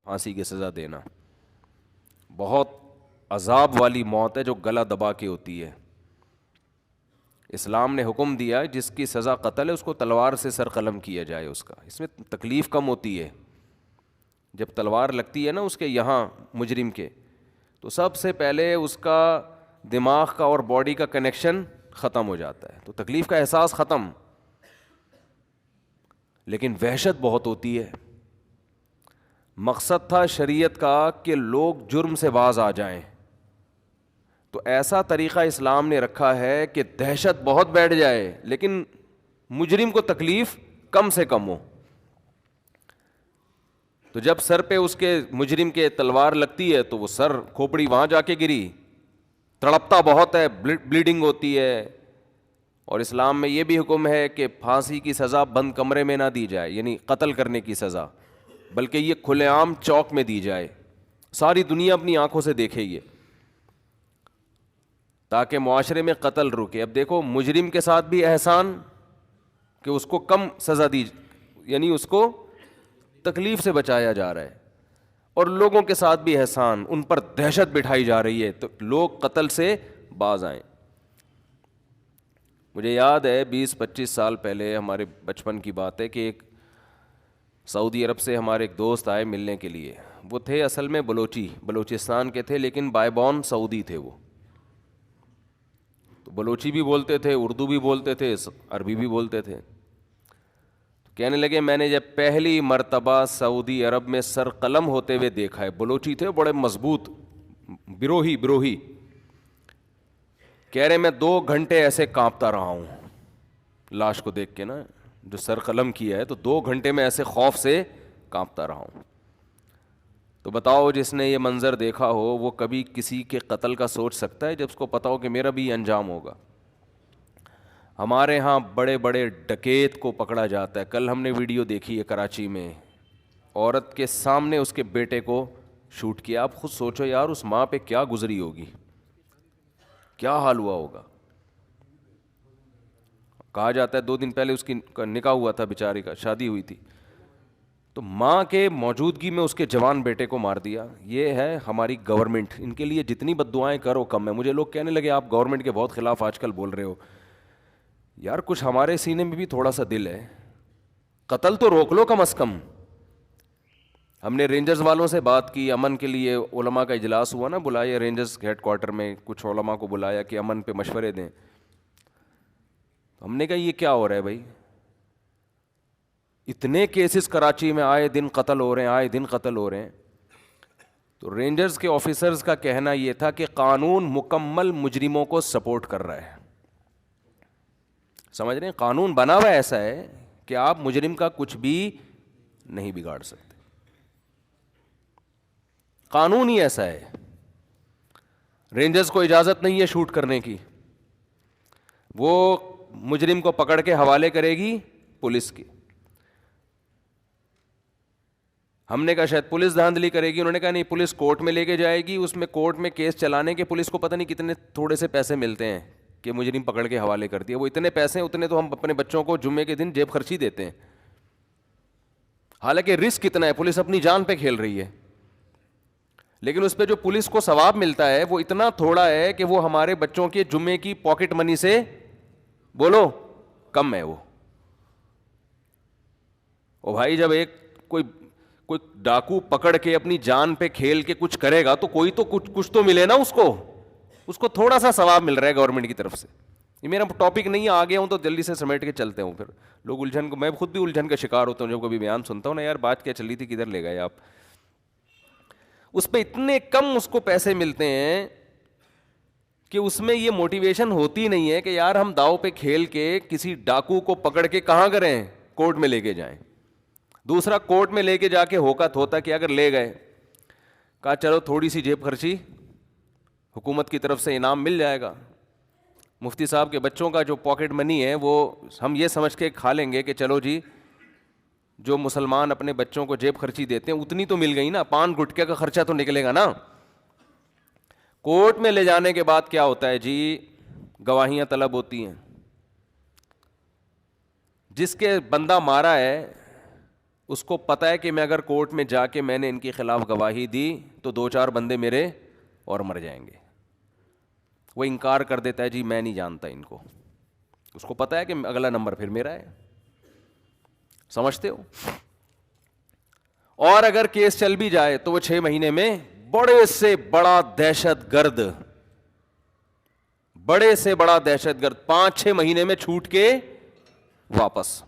پھانسی کی سزا دینا بہت عذاب والی موت ہے جو گلا دبا کے ہوتی ہے. اسلام نے حکم دیا جس کی سزا قتل ہے اس کو تلوار سے سر قلم کیا جائے. اس میں تکلیف کم ہوتی ہے. جب تلوار لگتی ہے نا اس کے یہاں مجرم کے, تو سب سے پہلے اس کا دماغ کا اور باڈی کا کنیکشن ختم ہو جاتا ہے, تو تکلیف کا احساس ختم, لیکن وحشت بہت ہوتی ہے. مقصد تھا شریعت کا کہ لوگ جرم سے باز آ جائیں, تو ایسا طریقہ اسلام نے رکھا ہے کہ دہشت بہت بیٹھ جائے لیکن مجرم کو تکلیف کم سے کم ہو. تو جب سر پہ اس کے مجرم کے تلوار لگتی ہے تو وہ سر کھوپڑی وہاں جا کے گری, تڑپتا بہت ہے, بلیڈنگ ہوتی ہے. اور اسلام میں یہ بھی حکم ہے کہ پھانسی کی سزا بند کمرے میں نہ دی جائے, یعنی قتل کرنے کی سزا, بلکہ یہ کھلے عام چوک میں دی جائے, ساری دنیا اپنی آنکھوں سے دیکھے یہ, تاکہ معاشرے میں قتل رکے. اب دیکھو مجرم کے ساتھ بھی احسان کہ اس کو کم سزا دی, یعنی اس کو تکلیف سے بچایا جا رہا ہے, اور لوگوں کے ساتھ بھی احسان, ان پر دہشت بٹھائی جا رہی ہے تو لوگ قتل سے باز آئیں. مجھے یاد ہے 20-25 سال پہلے ہمارے بچپن کی بات ہے کہ ایک سعودی عرب سے ہمارے ایک دوست آئے ملنے کے لیے. وہ تھے اصل میں بلوچستان کے تھے, لیکن بائی بورن سعودی تھے. وہ تو بلوچی بھی بولتے تھے, اردو بھی بولتے تھے, عربی بھی بولتے تھے. کہنے لگے میں نے جب پہلی مرتبہ سعودی عرب میں سر قلم ہوتے ہوئے دیکھا ہے, بلوچی تھے بڑے مضبوط, بروہی, کہہ رہے میں 2 گھنٹے ایسے کانپتا رہا ہوں لاش کو دیکھ کے نا, جو سر قلم کیا ہے, تو 2 گھنٹے میں ایسے خوف سے کانپتا رہا ہوں. تو بتاؤ جس نے یہ منظر دیکھا ہو وہ کبھی کسی کے قتل کا سوچ سکتا ہے جب اس کو پتا ہو کہ میرا بھی انجام ہوگا. ہمارے ہاں بڑے بڑے ڈکیت کو پکڑا جاتا ہے. کل ہم نے ویڈیو دیکھی ہے کراچی میں, عورت کے سامنے اس کے بیٹے کو شوٹ کیا. آپ خود سوچو یار اس ماں پہ کیا گزری ہوگی, کیا حال ہوا ہوگا. کہا جاتا ہے 2 دن پہلے اس کی نکاح ہوا تھا, بیچاری کا شادی ہوئی تھی, تو ماں کے موجودگی میں اس کے جوان بیٹے کو مار دیا. یہ ہے ہماری گورنمنٹ, ان کے لیے جتنی بد دعائیں کرو کم ہے. مجھے لوگ کہنے لگے آپ گورنمنٹ کے بہت خلاف آج کل بول رہے ہو. یار کچھ ہمارے سینے میں بھی تھوڑا سا دل ہے, قتل تو روک لو کم از کم. ہم نے رینجرز والوں سے بات کی, امن کے لیے علماء کا اجلاس ہوا نا, بلایا رینجرز ہیڈ کوارٹر میں, کچھ علماء کو بلایا کہ امن پہ مشورے دیں. ہم نے کہا یہ کیا ہو رہا ہے بھائی, اتنے کیسز کراچی میں آئے دن قتل ہو رہے ہیں. تو رینجرز کے آفیسرز کا کہنا یہ تھا کہ قانون مکمل مجرموں کو سپورٹ کر رہا ہے. سمجھ رہے ہیں, قانون بنا ہوا ایسا ہے کہ آپ مجرم کا کچھ بھی نہیں بگاڑ سکتے, قانون ہی ایسا ہے. رینجرز کو اجازت نہیں ہے شوٹ کرنے کی, وہ مجرم کو پکڑ کے حوالے کرے گی پولیس کی. ہم نے کہا شاید پولیس دھاندلی کرے گی, انہوں نے کہا نہیں پولیس کورٹ میں لے کے جائے گی, اس میں کورٹ میں کیس چلانے کے پولیس کو پتہ نہیں کتنے تھوڑے سے پیسے ملتے ہیں کہ مجرم پکڑ کے حوالے کر دیا. وہ اتنے پیسے ہیں اتنے تو ہم اپنے بچوں کو جمعے کے دن جیب خرچی دیتے ہیں, حالانکہ رسک کتنا ہے, پولیس اپنی جان پہ کھیل رہی ہے, لیکن اس پہ جو پولیس کو ثواب ملتا ہے وہ اتنا تھوڑا ہے کہ وہ ہمارے بچوں کے جمعے کی پاکٹ منی سے بولو کم ہے وہ. او بھائی جب ایک کوئی ڈاکو پکڑ کے اپنی جان پہ کھیل کے کچھ کرے گا تو کوئی تو کچھ تو ملے نا اس کو تھوڑا سا ثواب مل رہا ہے گورنمنٹ کی طرف سے. یہ میرا ٹاپک نہیں ہے, آ گیا ہوں تو جلدی سے سمیٹ کے چلتے ہوں. پھر لوگ الجھن کو, میں خود بھی الجھن کا شکار ہوتا ہوں جب کبھی بیان سنتا ہوں نا, یار بات کیا چل رہی تھی, کدھر لے گئے آپ. اس پہ اتنے کم اس کو پیسے ملتے ہیں کہ اس میں یہ موٹیویشن ہوتی نہیں ہے کہ یار ہم داؤ پہ کھیل کے کسی ڈاکو کو پکڑ کے کہاں کریں, کورٹ میں لے کے جائیں. دوسرا کورٹ میں لے کے جا کے ہوتا کہ اگر لے گئے, کہا چلو تھوڑی سی جیب خرچی حکومت کی طرف سے انعام مل جائے گا, مفتی صاحب کے بچوں کا جو پاکٹ منی ہے وہ ہم یہ سمجھ کے کھا لیں گے کہ چلو جی جو مسلمان اپنے بچوں کو جیب خرچی دیتے ہیں اتنی تو مل گئی نا, پان گٹکے کا خرچہ تو نکلے گا نا. کورٹ میں لے جانے کے بعد کیا ہوتا ہے جی, گواہیاں طلب ہوتی ہیں. جس کے بندہ مارا ہے اس کو پتا ہے کہ میں اگر کورٹ میں جا کے میں نے ان کے خلاف گواہی دی تو 2-4 بندے میرے اور مر جائیں گے. وہ انکار کر دیتا ہے جی میں نہیں جانتا ان کو. اس کو پتا ہے کہ اگلا نمبر پھر میرا ہے. سمجھتے ہو؟ اور اگر کیس چل بھی جائے تو وہ 6 مہینے میں بڑے سے بڑا دہشت گرد 5-6 مہینے میں چھوٹ کے واپس.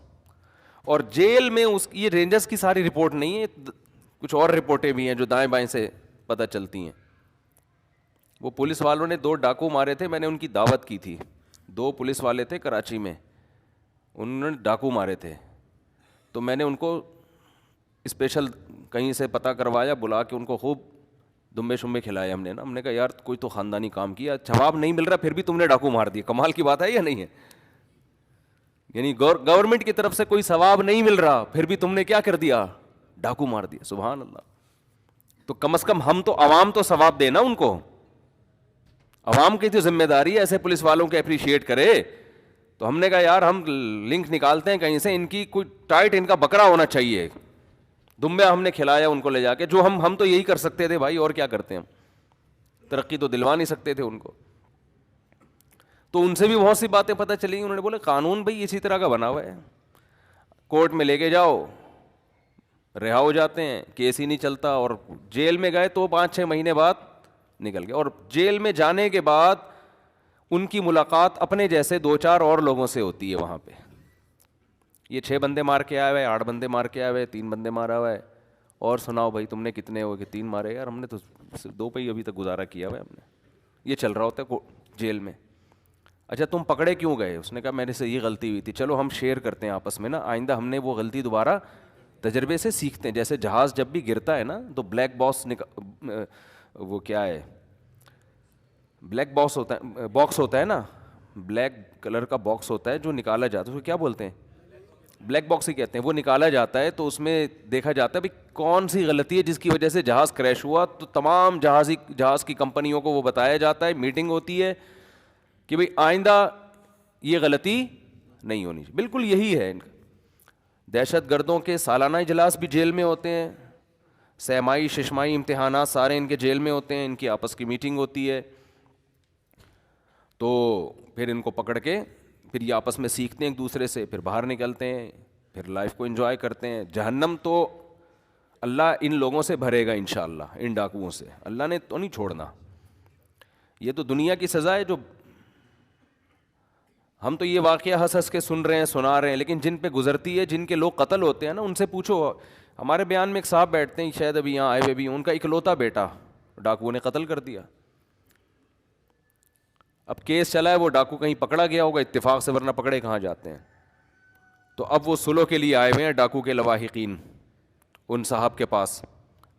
اور جیل میں یہ رینجرز کی ساری رپورٹ نہیں ہے, کچھ اور رپورٹیں بھی ہیں جو دائیں بائیں سے پتہ چلتی ہیں. وہ پولیس والوں نے 2 ڈاکو مارے تھے, میں نے ان کی دعوت کی تھی. 2 پولیس والے تھے کراچی میں, انہوں نے ڈاکو مارے تھے, تو میں نے ان کو اسپیشل کہیں سے پتہ کروایا, بلا کے ان کو خوب دمبے شمبے کھلائے ہم نے کہا یار کوئی تو خاندانی کام کیا, جواب نہیں مل رہا پھر بھی تم نے ڈاکو مار دیا, کمال کی بات ہے یا نہیں ہے؟ یعنی گورنمنٹ کی طرف سے کوئی ثواب نہیں مل رہا پھر بھی تم نے کیا کر دیا, ڈاکو مار دیا. سبحان اللہ. تو کم از کم ہم تو عوام تو ثواب دینا ان کو, عوام کی تو ذمہ داری ہے ایسے پولیس والوں کے اپریشیٹ کرے. تو ہم نے کہا یار ہم لنک نکالتے ہیں کہیں سے, ان کی کوئی ٹائٹ ان کا بکرا ہونا چاہیے. دمبیا ہم نے کھلایا ان کو لے جا کے, جو ہم تو یہی کر سکتے تھے بھائی, اور کیا کرتے ہیں ہم, ترقی تو دلوا نہیں سکتے تھے ان کو. تو ان سے بھی بہت سی باتیں پتہ چلی. انہوں نے بولے قانون بھائی اسی طرح کا بنا ہوا ہے, کورٹ میں لے کے جاؤ رہا ہو جاتے ہیں, کیس ہی نہیں چلتا. اور جیل میں گئے تو 5-6 مہینے بعد نکل گئے. اور جیل میں جانے کے بعد ان کی ملاقات اپنے جیسے 2-4 اور لوگوں سے ہوتی ہے وہاں پہ. یہ 6 بندے مار کے آئے ہوئے, 8 بندے مار کے آئے ہوئے, 3 بندے مارا ہوا ہے, اور سناؤ بھائی تم نے کتنے ہو, کہ 3 مارے. یار ہم نے تو صرف 2 پہ ہی ابھی تک گزارا کیا ہوا ہے ہم نے. یہ چل رہا ہوتا ہے جیل میں. اچھا تم پکڑے کیوں گئے؟ اس نے کہا میرے سے یہ غلطی ہوئی تھی. چلو ہم شیئر کرتے ہیں آپس میں نا, آئندہ ہم نے وہ غلطی دوبارہ تجربے سے سیکھتے ہیں. جیسے جہاز جب بھی گرتا ہے نا تو بلیک وہ کیا ہے, بلیک باکس ہوتا ہے نا, بلیک کلر کا باکس ہوتا ہے جو نکالا جاتا ہے, اس کو کیا بولتے ہیں, بلیک باکس ہی کہتے ہیں. وہ نکالا جاتا ہے تو اس میں دیکھا جاتا ہے بھائی کون سی غلطی ہے جس کی وجہ سے جہاز کریش ہوا. تو تمام جہاز کی کمپنیوں کو وہ بتایا جاتا ہے, میٹنگ ہوتی ہے کہ بھئی آئندہ یہ غلطی نہیں ہونی چاہیے. بالکل یہی ہے ان کا. دہشت گردوں کے سالانہ اجلاس بھی جیل میں ہوتے ہیں, سہمائی ششمائی امتحانات سارے ان کے جیل میں ہوتے ہیں, ان کی آپس کی میٹنگ ہوتی ہے. تو پھر ان کو پکڑ کے پھر یہ آپس میں سیکھتے ہیں ایک دوسرے سے, پھر باہر نکلتے ہیں, پھر لائف کو انجوائے کرتے ہیں. جہنم تو اللہ ان لوگوں سے بھرے گا انشاءاللہ, ان ڈاکوؤں سے. اللہ نے تو نہیں چھوڑنا. یہ تو دنیا کی سزا ہے جو ہم تو یہ واقعہ ہنس ہنس کے سن رہے ہیں, سنا رہے ہیں, لیکن جن پہ گزرتی ہے, جن کے لوگ قتل ہوتے ہیں نا, ان سے پوچھو. ہمارے بیان میں ایک صاحب بیٹھتے ہیں, شاید ابھی یہاں آئے ہوئے بھی, ان کا اکلوتا بیٹا ڈاکوؤں نے قتل کر دیا. اب کیس چلا ہے, وہ ڈاکو کہیں پکڑا گیا ہوگا اتفاق سے, ورنہ پکڑے کہاں جاتے ہیں. تو اب وہ سلو کے لیے آئے ہوئے ہیں ڈاکو کے لواحقین ان صاحب کے پاس.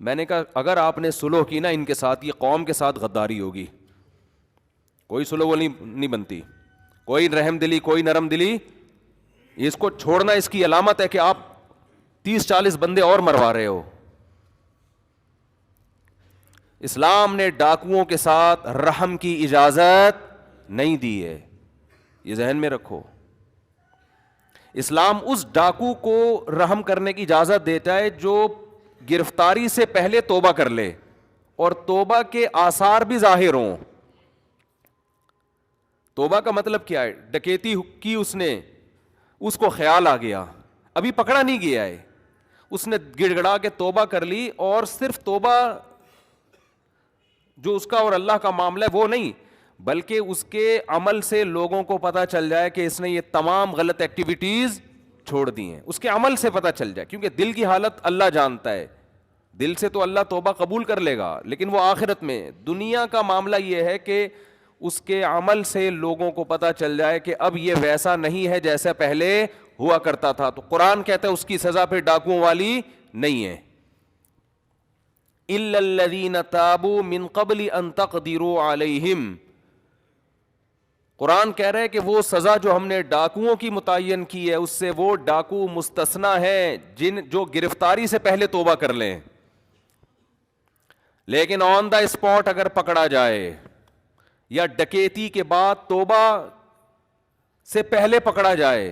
میں نے کہا اگر آپ نے سلو کی نا ان کے ساتھ, یہ قوم کے ساتھ غداری ہوگی. کوئی سلو وہ نہیں بنتی, کوئی رحم دلی, کوئی نرم دلی. اس کو چھوڑنا اس کی علامت ہے کہ آپ 30-40 بندے اور مروا رہے ہو. اسلام نے ڈاکوؤں کے ساتھ رحم کی اجازت نہیں دی ہے, یہ ذہن میں رکھو. اسلام اس ڈاکو کو رحم کرنے کی اجازت دیتا ہے جو گرفتاری سے پہلے توبہ کر لے اور توبہ کے آثار بھی ظاہر ہوں. توبہ کا مطلب کیا ہے؟ ڈکیتی کی اس نے, اس کو خیال آ گیا, ابھی پکڑا نہیں گیا ہے, اس نے گڑ گڑا کے توبہ کر لی, اور صرف توبہ جو اس کا اور اللہ کا معاملہ ہے وہ نہیں, بلکہ اس کے عمل سے لوگوں کو پتہ چل جائے کہ اس نے یہ تمام غلط ایکٹیویٹیز چھوڑ دی ہیں. اس کے عمل سے پتہ چل جائے, کیونکہ دل کی حالت اللہ جانتا ہے. دل سے تو اللہ توبہ قبول کر لے گا, لیکن وہ آخرت میں. دنیا کا معاملہ یہ ہے کہ اس کے عمل سے لوگوں کو پتہ چل جائے کہ اب یہ ویسا نہیں ہے جیسا پہلے ہوا کرتا تھا. تو قرآن کہتا ہے اس کی سزا پھر ڈاکوؤں والی نہیں ہے. الا الذین تابوا من قبل ان تقدروا علیہم. قرآن کہہ رہے ہے کہ وہ سزا جو ہم نے ڈاکوؤں کی متعین کی ہے اس سے وہ ڈاکو مستثنا ہے جو گرفتاری سے پہلے توبہ کر لیں. لیکن آن دا اسپاٹ اگر پکڑا جائے یا ڈکیتی کے بعد توبہ سے پہلے پکڑا جائے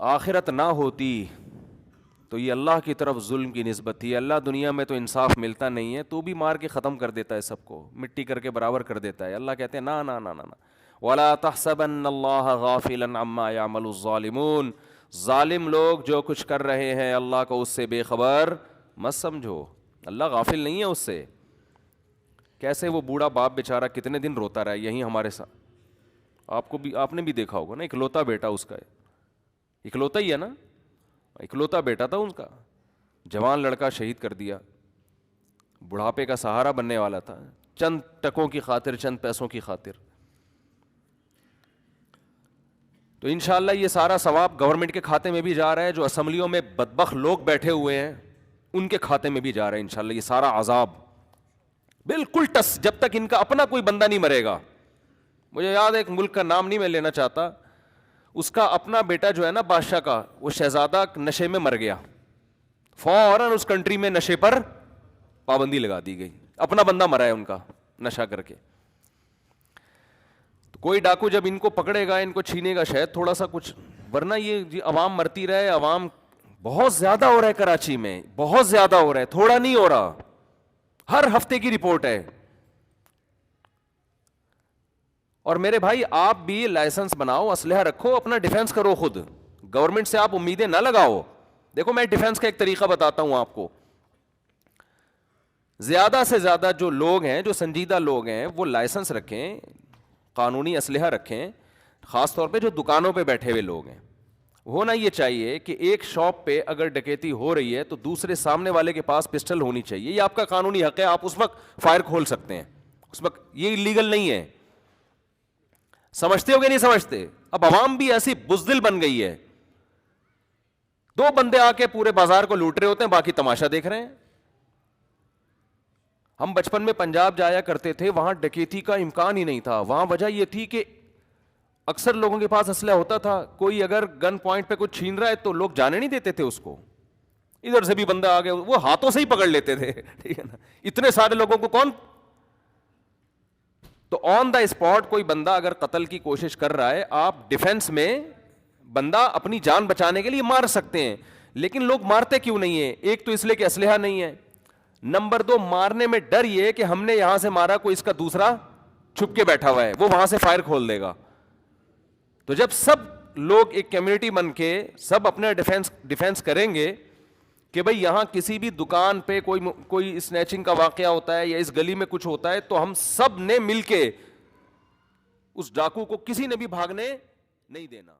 آخرت نہ ہوتی تو یہ اللہ کی طرف ظلم کی نسبت تھی. اللہ دنیا میں تو انصاف ملتا نہیں ہے, تو بھی مار کے ختم کر دیتا ہے, سب کو مٹی کر کے برابر کر دیتا ہے. اللہ کہتے ہیں نا نا نا نا نا, وَلَا تَحْسَبَنَّ اللَّهَ غَافِلًا عَمَّا يَعْمَلُ الظَّالِمُونَ, ظالم لوگ جو کچھ کر رہے ہیں اللہ کو اس سے بے خبر مت سمجھو. اللہ غافل نہیں ہے اس سے. کیسے وہ بوڑھا باپ بیچارہ کتنے دن روتا رہا, یہیں ہمارے ساتھ, آپ نے بھی دیکھا ہوگا نا, اکلوتا بیٹا اس کا ہے, اکلوتا ہی ہے نا, اکلوتا بیٹا تھا ان کا, جوان لڑکا شہید کر دیا, بڑھاپے کا سہارا بننے والا تھا, چند ٹکوں کی خاطر, چند پیسوں کی خاطر. تو انشاءاللہ یہ سارا ثواب گورنمنٹ کے کھاتے میں بھی جا رہا ہے, جو اسمبلیوں میں بدبخت لوگ بیٹھے ہوئے ہیں ان کے کھاتے میں بھی جا رہا ہے انشاءاللہ یہ سارا عذاب بالکل ٹس, جب تک ان کا اپنا کوئی بندہ نہیں مرے گا. مجھے یاد ہے ایک ملک کا نام نہیں میں لینا چاہتا, اس کا اپنا بیٹا جو ہے نا بادشاہ کا, وہ شہزادہ نشے میں مر گیا, فوراً اس کنٹری میں نشے پر پابندی لگا دی گئی, اپنا بندہ مرا ہے ان کا نشہ کر کے. تو کوئی ڈاکو جب ان کو پکڑے گا, ان کو چھینے گا شاید تھوڑا سا کچھ, ورنہ یہ عوام مرتی رہے. عوام بہت زیادہ ہو رہا ہے کراچی میں, بہت زیادہ ہو رہا ہے, تھوڑا نہیں ہو رہا, ہر ہفتے کی رپورٹ ہے. اور میرے بھائی آپ بھی لائسنس بناؤ, اسلحہ رکھو, اپنا ڈیفینس کرو خود, گورنمنٹ سے آپ امیدیں نہ لگاؤ. دیکھو میں ڈیفینس کا ایک طریقہ بتاتا ہوں آپ کو. زیادہ سے زیادہ جو لوگ ہیں, جو سنجیدہ لوگ ہیں, وہ لائسنس رکھیں, قانونی اسلحہ رکھیں, خاص طور پہ جو دکانوں پہ بیٹھے ہوئے لوگ ہیں. ہونا یہ چاہیے کہ ایک شاپ پہ اگر ڈکیتی ہو رہی ہے تو دوسرے سامنے والے کے پاس پسٹل ہونی چاہیے, یہ آپ کا قانونی حق ہے, آپ اس وقت فائر کھول سکتے ہیں, اس وقت یہ لیگل نہیں ہے. سمجھتے ہو کہ نہیں سمجھتے؟ اب عوام بھی ایسی بزدل بن گئی ہے, دو بندے آ کے پورے بازار کو لوٹ رہے ہوتے ہیں, باقی تماشا دیکھ رہے ہیں. ہم بچپن میں پنجاب جایا کرتے تھے, وہاں ڈکیتی کا امکان ہی نہیں تھا. وہاں وجہ یہ تھی کہ اکثر لوگوں کے پاس اسلحہ ہوتا تھا, کوئی اگر گن پوائنٹ پہ کچھ چھین رہا ہے تو لوگ جانے نہیں دیتے تھے اس کو, ادھر سے بھی بندہ آ گیا وہ ہاتھوں سے ہی پکڑ لیتے تھے, ٹھیک ہے نا. اتنے سارے لوگوں کو کون, تو آن دا اسپاٹ کوئی بندہ اگر قتل کی کوشش کر رہا ہے, آپ ڈیفینس میں بندہ اپنی جان بچانے کے لیے مار سکتے ہیں. لیکن لوگ مارتے کیوں نہیں ہیں؟ ایک تو اس لیے کہ اسلحہ نہیں ہے, نمبر دو مارنے میں ڈر یہ کہ ہم نے یہاں سے مارا, کوئی اس کا دوسرا چھپ کے بیٹھا ہوا ہے, وہ وہاں سے فائر کھول دے گا. تو جب سب لوگ ایک کمیونٹی بن کے سب اپنا ڈیفینس کریں گے کہ بھئی یہاں کسی بھی دکان پہ کوئی اسنیچنگ کا واقعہ ہوتا ہے یا اس گلی میں کچھ ہوتا ہے, تو ہم سب نے مل کے اس ڈاکو کو کسی نے بھی بھاگنے نہیں دینا.